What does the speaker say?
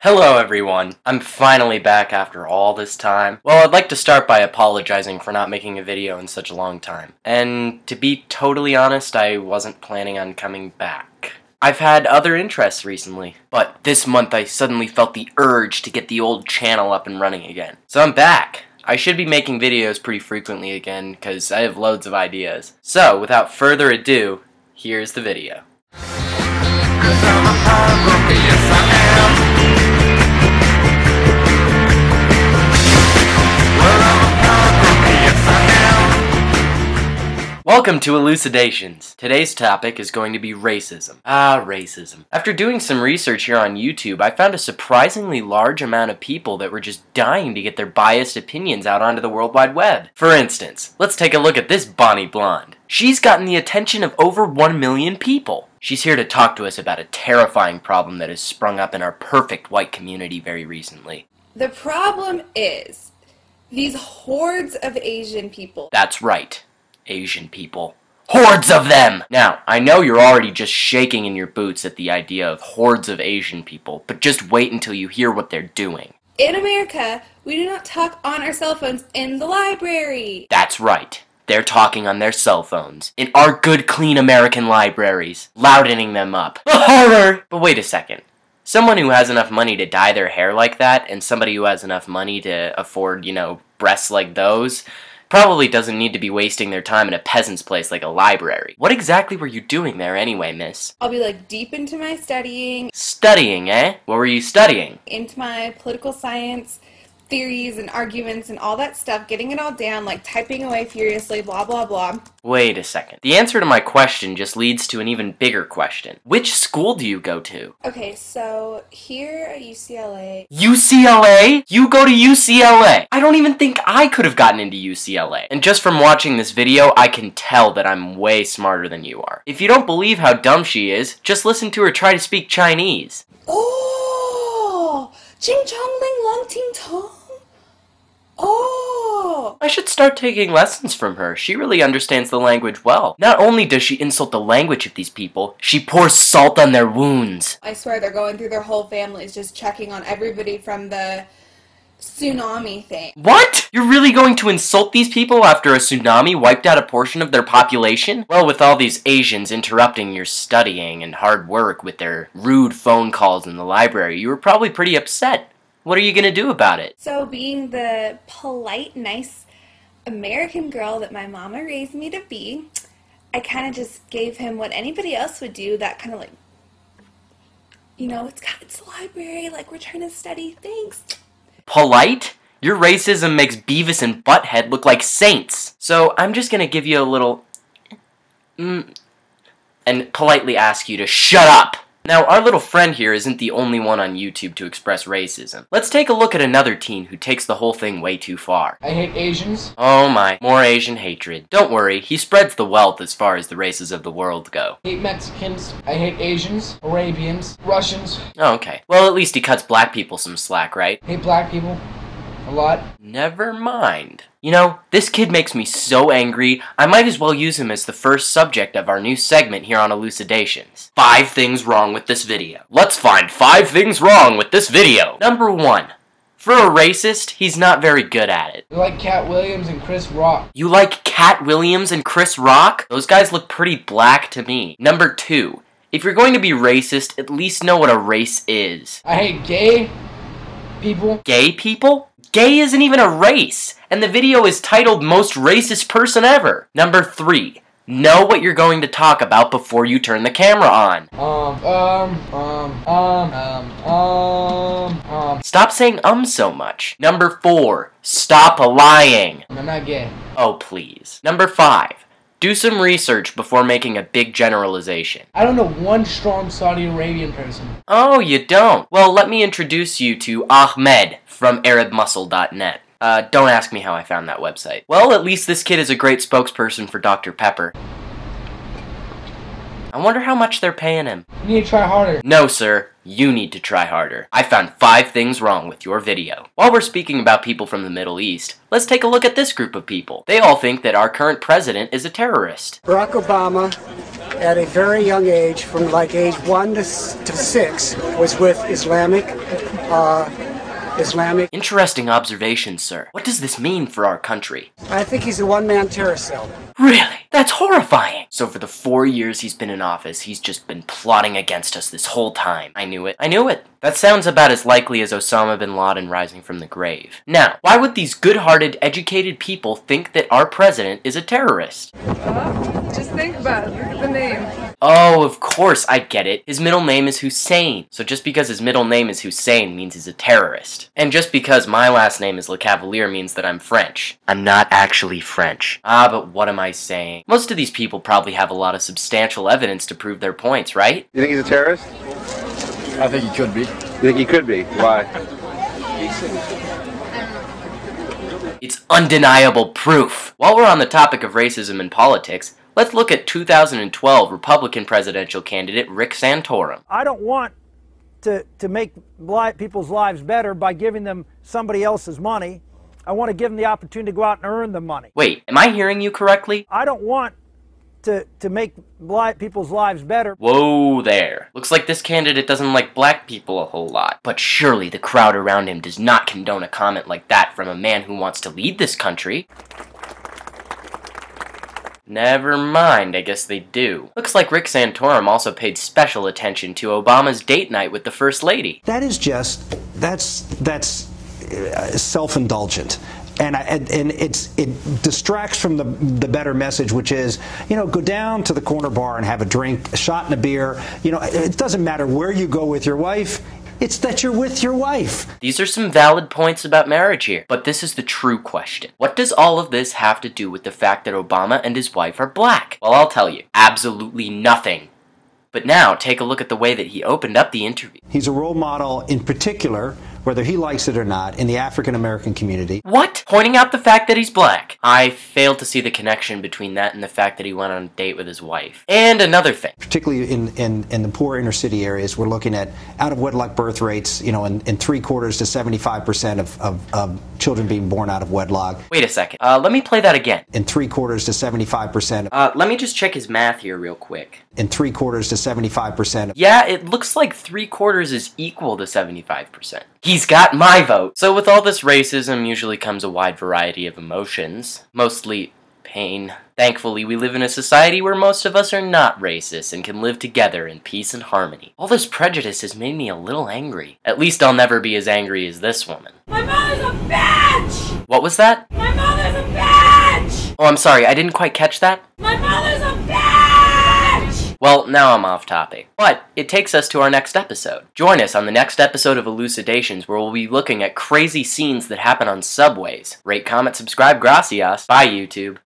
Hello everyone, I'm finally back after all this time. Well, I'd like to start by apologizing for not making a video in such a long time. And to be totally honest, I wasn't planning on coming back. I've had other interests recently, but this month I suddenly felt the urge to get the old channel up and running again. So I'm back. I should be making videos pretty frequently again, because I have loads of ideas. So, without further ado, here's the video. Welcome to Elucidations. Today's topic is going to be racism. Racism. After doing some research here on YouTube, I found a surprisingly large amount of people that were just dying to get their biased opinions out onto the World Wide Web. For instance, let's take a look at this Bonnie Blonde. She's gotten the attention of over 1 million people. She's here to talk to us about a terrifying problem that has sprung up in our perfect white community very recently. The problem is these hordes of Asian people. That's right. Asian people. Hordes of them! Now, I know you're already just shaking in your boots at the idea of hordes of Asian people, but just wait until you hear what they're doing. In America, we do not talk on our cell phones in the library. That's right. They're talking on their cell phones. In our good, clean American libraries. Loudening them up. Horror! But wait a second. Someone who has enough money to dye their hair like that, and somebody who has enough money to afford, breasts like those, probably doesn't need to be wasting their time in a peasant's place like a library. What exactly were you doing there anyway, miss? I'll be deep into my studying. Studying, eh? What were you studying? Into my political science theories and arguments and all that stuff, getting it all down, typing away furiously, blah, blah, blah. Wait a second. The answer to my question just leads to an even bigger question. Which school do you go to? Okay, so here at UCLA... UCLA? You go to UCLA? I don't even think I could have gotten into UCLA. And just from watching this video, I can tell that I'm way smarter than you are. If you don't believe how dumb she is, just listen to her try to speak Chinese. Oh! Ching chong ling long ting tong. Oh! I should start taking lessons from her. She really understands the language well. Not only does she insult the language of these people, she pours salt on their wounds. I swear they're going through their whole families, just checking on everybody from the tsunami thing. What? You're really going to insult these people after a tsunami wiped out a portion of their population? Well, with all these Asians interrupting your studying and hard work with their rude phone calls in the library, you were probably pretty upset. What are you gonna do about it? So being the polite, nice American girl that my mama raised me to be, I kind of just gave him what anybody else would do, that kind of it's a library, we're trying to study, thanks. Polite? Your racism makes Beavis and Butthead look like saints. So I'm just gonna give you a little and politely ask you to shut up. Now, our little friend here isn't the only one on YouTube to express racism. Let's take a look at another teen who takes the whole thing way too far. I hate Asians. Oh my, more Asian hatred. Don't worry, he spreads the wealth as far as the races of the world go. I hate Mexicans. I hate Asians, Arabians, Russians. Oh, okay. Well, at least he cuts black people some slack, right? I hate black people. A lot. Never mind. This kid makes me so angry, I might as well use him as the first subject of our new segment here on Elucidations. 5 things wrong with this video. Let's find 5 things wrong with this video. Number 1. For a racist, he's not very good at it. You like Cat Williams and Chris Rock. You like Cat Williams and Chris Rock? Those guys look pretty black to me. Number 2. If you're going to be racist, at least know what a race is. I hate gay people. Gay people? Gay isn't even a race, and the video is titled Most Racist Person Ever. Number 3. Know what you're going to talk about before you turn the camera on. Stop saying so much. Number 4. Stop lying. I'm not gay. Oh, please. Number 5. Do some research before making a big generalization. I don't know one strong Saudi Arabian person. Oh, you don't? Well, let me introduce you to Ahmed from ArabMuscle.net. Don't ask me how I found that website. Well, at least this kid is a great spokesperson for Dr. Pepper. I wonder how much they're paying him. You need to try harder. No, sir. you need to try harder. I found 5 things wrong with your video. While we're speaking about people from the Middle East, let's take a look at this group of people. They all think that our current president is a terrorist. Barack Obama, at a very young age, from like age 1 to 6, was with Islamic. Interesting observation, sir. What does this mean for our country? I think he's a one-man terror cell. Really? That's horrifying! So for the 4 years he's been in office, he's just been plotting against us this whole time. I knew it. I knew it. That sounds about as likely as Osama bin Laden rising from the grave. Now, why would these good-hearted, educated people think that our president is a terrorist? Just think about it. Look at the name. Oh, of course, I get it. His middle name is Hussein. So just because his middle name is Hussein means he's a terrorist. And just because my last name is LeCavalier means that I'm French. I'm not actually French. Ah, but what am I saying? Most of these people probably have a lot of substantial evidence to prove their points, right? You think he's a terrorist? I think he could be. You think he could be? Why? It's undeniable proof. While we're on the topic of racism and politics, let's look at 2012 Republican presidential candidate Rick Santorum. I don't want to make people's lives better by giving them somebody else's money. I want to give them the opportunity to go out and earn the money. Wait, am I hearing you correctly? I don't want to make people's lives better. Whoa there. Looks like this candidate doesn't like black people a whole lot. But surely the crowd around him does not condone a comment like that from a man who wants to lead this country. Never mind, I guess they do. Looks like Rick Santorum also paid special attention to Obama's date night with the First Lady. That is just, that's self-indulgent. And it distracts from the better message, which is, go down to the corner bar and have a drink, a shot and a beer. It doesn't matter where you go with your wife. It's that you're with your wife. These are some valid points about marriage here, but this is the true question. What does all of this have to do with the fact that Obama and his wife are black? Well, I'll tell you, absolutely nothing. But now, take a look at the way that he opened up the interview. He's a role model, in particular, whether he likes it or not, in the African-American community. What? Pointing out the fact that he's black. I fail to see the connection between that and the fact that he went on a date with his wife. And another thing. Particularly in the poor inner city areas, we're looking at out-of-wedlock birth rates, in 3/4 to 75% of children being born out of wedlock. Wait a second. Let me play that again. In 3/4 to 75%. Let me just check his math here real quick. In 3/4 to 75%. Yeah, it looks like 3/4 is equal to 75%. He's got my vote. So with all this racism usually comes a wide variety of emotions. Mostly pain. Thankfully, we live in a society where most of us are not racist and can live together in peace and harmony. All this prejudice has made me a little angry. At least I'll never be as angry as this woman. My mother's a bitch! What was that? My mother's a bitch! Oh, I'm sorry, I didn't quite catch that. My mother's a bitch! Well, now I'm off topic. But it takes us to our next episode. Join us on the next episode of Elucidations, where we'll be looking at crazy scenes that happen on subways. Rate, comment, subscribe, gracias. Bye, YouTube.